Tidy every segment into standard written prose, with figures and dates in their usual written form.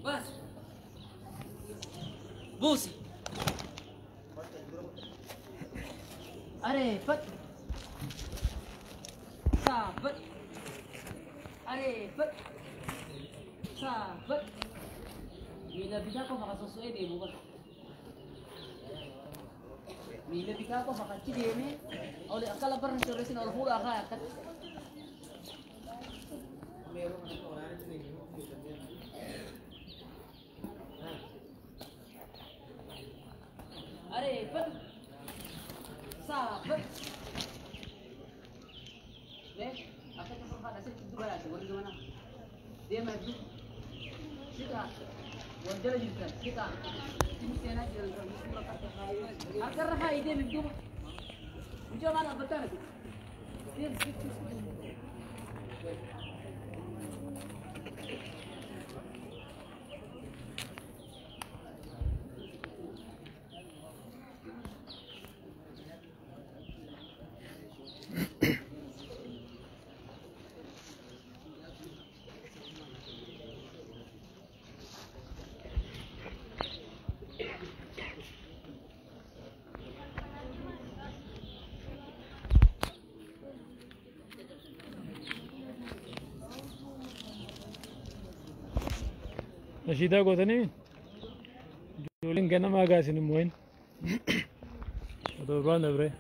بس بوسي. अरे फट साबत अरे फट sabat bila bisa ko makasusuin eh bukan bila bisa ko makachidi ini oleh akala bar ng turesin oleh hula ka kat अरे फट sabat deh apa tu perkara nasi itu berapa boleh gimana dia maju kita wajar juga kita ini sana jalan semua kata agar raha ide minggu muncul mana betul dia نشيدا قوتني جولين كنا ما قاسين موين ودوران دبره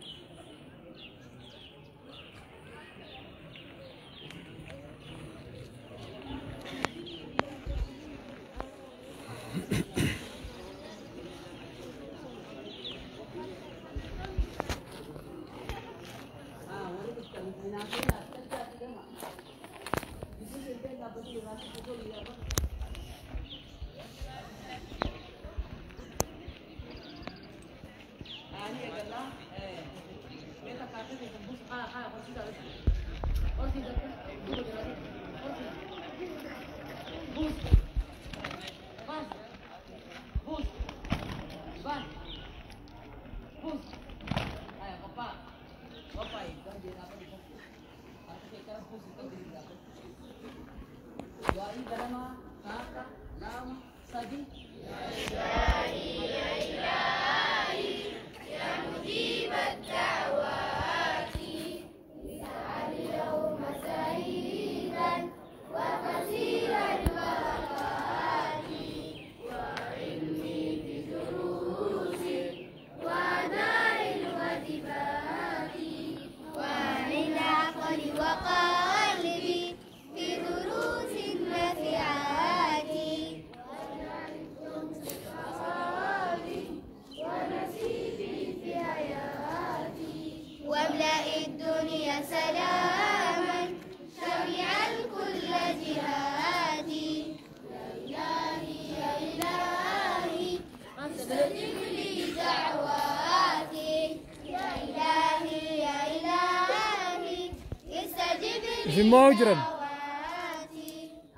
في موجرا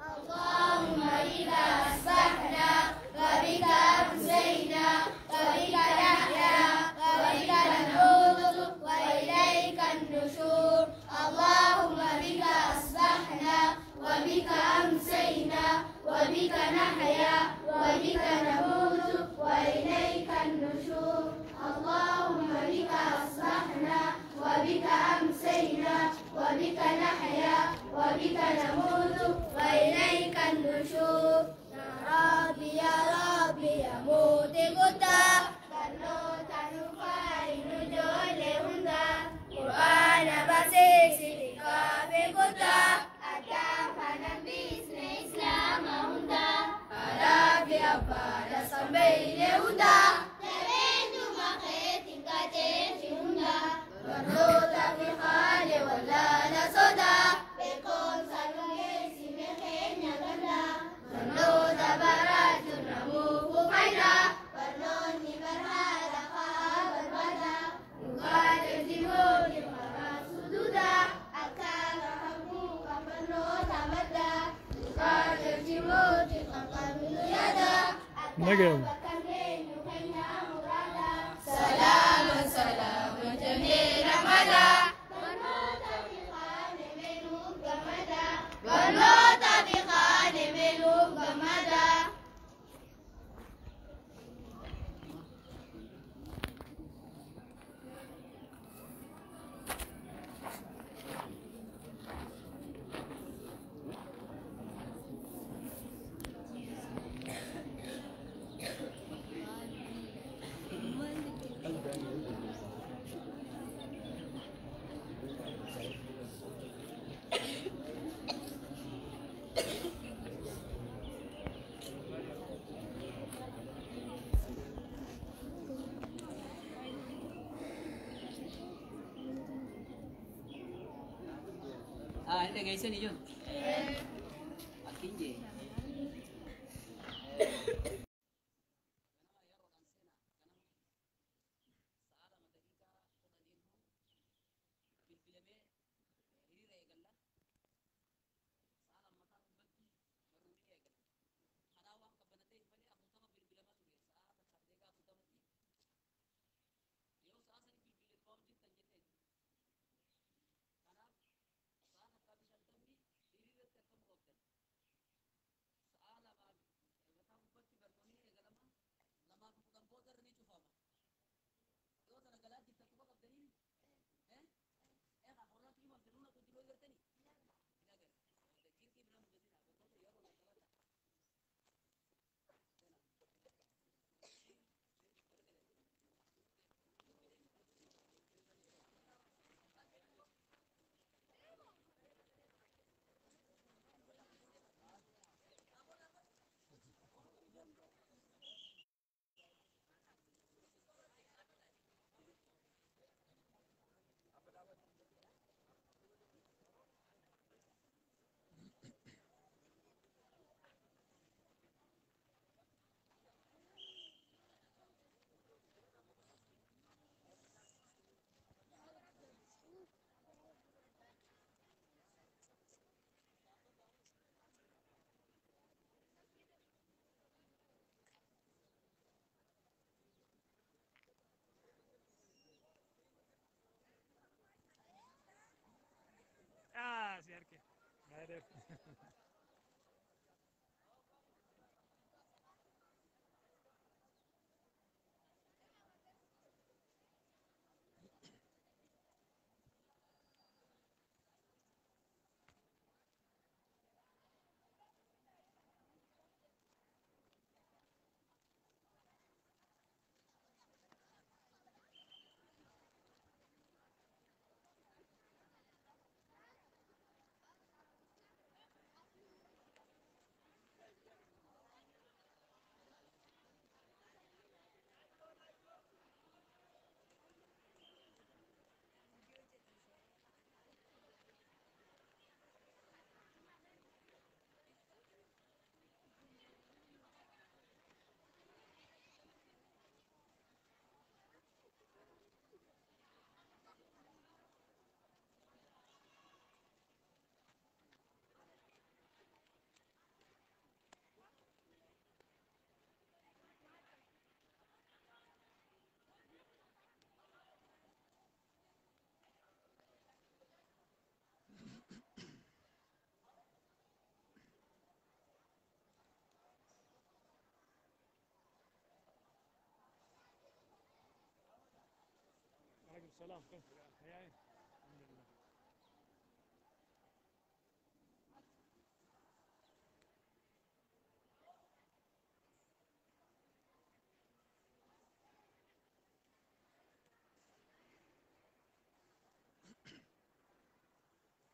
اللهم بك أصبحنا وبك أمسينا وبك نحيا وبك نموت وإليك النشور اللهم بك أصبحنا وبك أمسينا وبك نحيا وبك نموت وإليك النشور اللهم بك أصبحنا وبك أمسينا وبك نحيا وبك نموت وإليك النشور يا ربي يموت غدا كنو تنفاي نجول هندا قرآن بسيسي كافي غدا أتافنا باسم إسلام هندا ربي أبدا سمبيل هندا تبين مخيط كتير هندا كنو تفخال ولا نصدا بكون سلوكي سمخين يغنى كنو تبرات نموه خيرا كنو نبرها لقاء بربدا مقاتل تموت الخراس سدودا أكاد حقوق كنو تمدا مقاتل تموت الخطر يدا نجم سلام سلام جميل مدى بنوت بخانم الوب مدى dhageessanii jiru. Akkiin jee. سياركي عارف عليكم السلام كيف حياي الحمد لله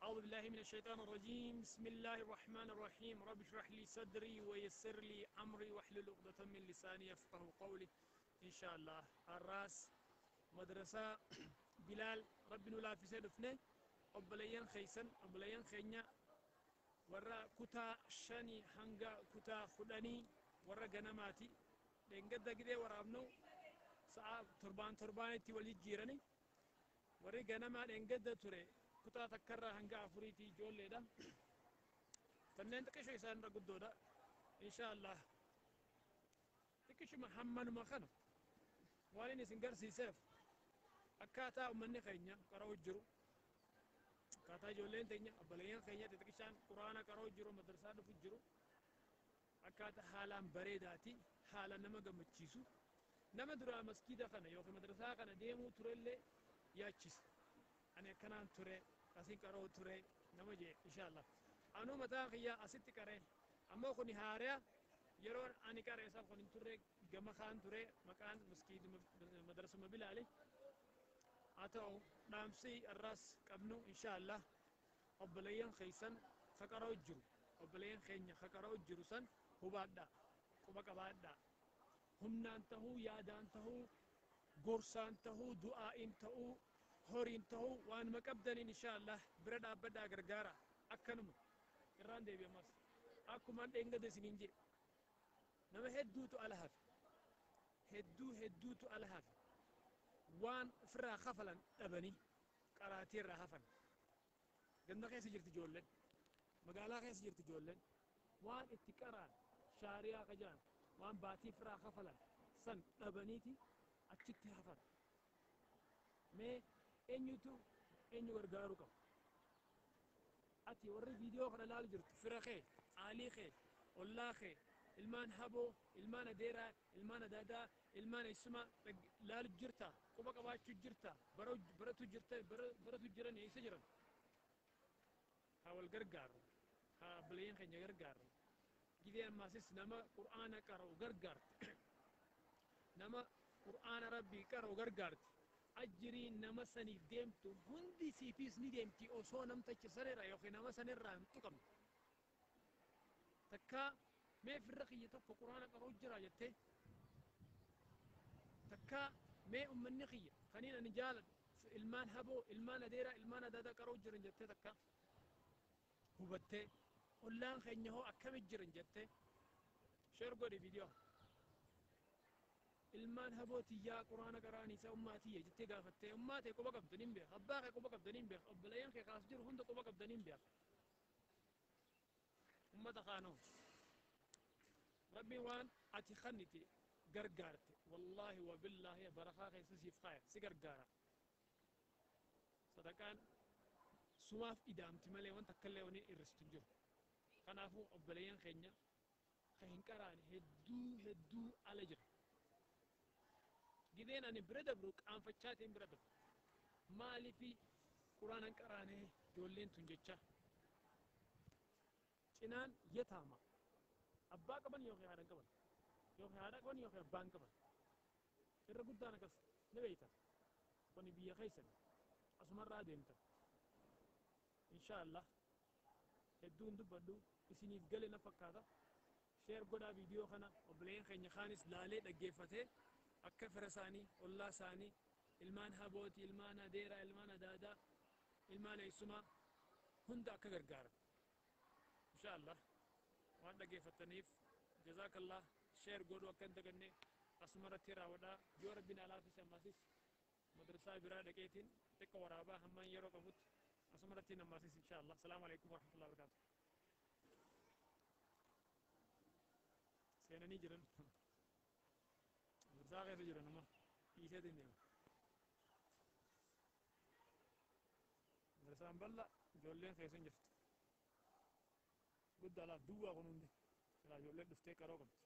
أعوذ بالله من الشيطان الرجيم بسم الله الرحمن الرحيم رب اشرح لي صدري ويسر لي أمري واحلل عقدة من لساني يفقه قولي إن شاء الله الراس مدرسة بلال ربنا لا في سيدفنا أبليان خيسن أبليان خينيا ورا كتا شاني هنگا كتا خداني ورا جنماتي لإنجد دقيقة ورا أبنو ساعة تربان تولي جيراني ورا جنما لإنجد تري كتا تكرر هنگا أفريتي جول ليدا تنين تكشو يسان رقدو دا إن شاء الله تكشو محمد مخانو واني سنجر سيسيف أكاتا أمني خينيا كراو جرو كاتا جولين تينيا أبليان خينيا تتكشان قرآن كراو جرو مدرسة دفو جرو أكاتا حالا بريداتي حالا نما غمتشيسو نما درا مسكيدا خانا يوكي مدرسة خانا ديمو تريلي ياتشيس أنا كنان تري أسين كراو تري نما جي إن شاء الله أنو متا خيا أسيتي كاري أما خوني هاريا يرون أني كاري ساب خوني تري غما خان تري مكان مسكيد مدرسة مبلالي أتو نامسي الراس قبنو إن شاء الله أبليان خيسن خكراو جرو أبليان خينيا خكراو جرو سن هبادا كوبا بادا هم نانتهو يادانتهو غورسانتهو دعائنتهو هورينتهو وان مكبدن إن شاء الله برد أبدا غرغارا akkanuma irraan deebi'amas akkumaan dheengada isiniin jedhe nama hedduutu ala hafe hedduutu ala hafe waan ofirraa kafalan dhabanii qaraatii irraa hafan ganda keessa jirti ijoolleen magaalaa keessa jirti ijoolleen waan itti qaraan shaariyaa qajaan waan baatii ofirraa kafalan san dhabaniiti achitti hafan mee eenyu gargaaru qaba ati warri viidiyoo kana laalu jirtu fira kee aalii kee ollaa kee ilmaan haboo ilmaan adeeraa ilmaan adaadaa ilmaan eessuma laalu jirta quba qabaachuu jirta baratu jiran eessa jiran haa wal gargaaru haa abbileen keenya gargaaru gidee ammaasis nama qur'aana qara'u gargaarti nama qur'aana rabbii qara'u gargaarti ajjirii nama saniif deemtu hundi siifiis ni deemti osoo namticha sanirra yookiin nama sanirraa hin tuqamne takka mee firra kiyya tokko qur'aana qara'u jira jettee takka mee ummanni kiyya kaniin ani jaaladhu ilmaan haboo ilmaan adeeraa ilmaan adaadaa qara'u jiran jettee takka hubattee ollaan keenya hoo akkamit jiran jettee sheer godhi viidiyoo ilmaan haboo tiyyaa quraana qaraanii isa ummaa tiyya jettee gaafattee ummaa tee quba qabdaniin beek abbaa kee quba qabdaniin beek obboleeyyan kee kaas jiru hunda quba qabdaniin beek ummata kaanoo rabbiin waan ati kannite gargaarte wallaahi wa billaahi barakaa keessa siif kaaya si gargaara sadaqaan sumaaf idaamti malee wanta akkallee wani irristu hin jiru kanaafuu obboleeyyan keenya ka hin qaraane hedduu ala jira gideen ani bira dabru qaanfachaatiin bira dabru maaliifi quraanan qaraanee ijoolleen tun jecha cinaan yataama abbaa qaban yookiin haadha qaban yookiin haadha qaban yookiin abbaan qaban irra guddaan akkas ni beeytan kuni biyya keessan asumarraa deemtan inshaallah hedduun dubbadhu isiniif gale na fakkaata sheer godhaa viidiyoo kana obboleeyyan keenya kaanis laalee dhaggeeffatee akka fira isaanii ollaa isaanii ilmaan habooti ilmaan adeeraa ilmaan adaadaa ilmaan eessumaa hunda akka gargaaran inshaallah waan dhaggeeffataniif jazaakallah sheer godhu akka hin daganne asumarratti raawwadhaa yoo rabbiin alaafis ammaasis madrasaa biraa dhaqeetiin xiqqa waraabaa hammaan yeroo qabutti asumarratti ammaasis inshaallah salaamu alaikum warahmatullahi wabarakaatu seenanii jiran madrasaa keessa jiran amma dhiiseetiin deema madrasaan bal'aa ijoolleen keessa hin jirtu guddaadhaaf duwwaa kun hundi silaa ijoolleen dhuftee qaroo qabdi